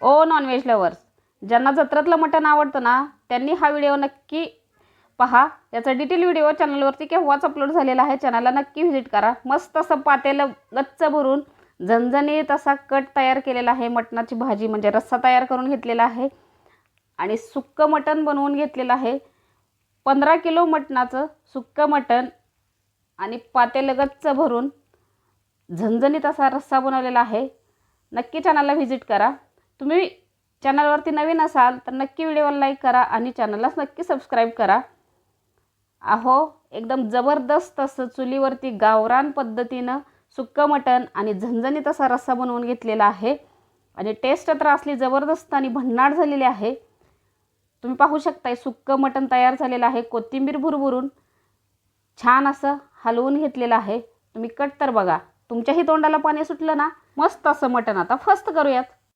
ओ non veg lovers, ज्यांना जत्रेतलं मटण आवडतं ना त्यांनी हा व्हिडिओ नक्की पहा। याचा डिटेल व्हिडिओ चॅनलवरती केव्हाच अपलोड झालेला आहे, चॅनलला नक्की व्हिजिट करा। मस्त असं पातेलं गच्च भरून झणझणीत असा कट तयार केलेला आहे। मटणाची भाजी म्हणजे रस्सा तयार करून घेतलेला आहे आणि सुक्कं मटण बनवून घेतलेलं आहे। 15 किलो मटणाचं सुक्कं मटण आणि पातेलं गच्च भरून झणझणीत असा रस्सा बनवलेला आहे। नक्की चॅनलला व्हिजिट करा। तुम्ही चॅनलवरती नवीन असाल तर नक्की व्हिडिओला लाईक करा आणि चॅनलला नक्की सबस्क्राईब करा। अहो एकदम जबरदस्त असं चुलीवरती गावरान पद्धतीनं सुक्कं मटण आणि झणझणीत असा रस्सा बनवून घेतलेला आहे आणि टेस्ट तर असली जबरदस्त आणि भन्नाट झालेली आहे। तुम्ही पाहू शकताय सुक्कं मटण तयार झालेलं आहे। कोथिंबीर भुरभुरून छान असं हलवून घेतलेलं आहे। तुम्ही कट तर बघा, तुमच्याही तोंडाला पाणी सुटलं ना। मस्त असं मटण आता फस्त करूयात।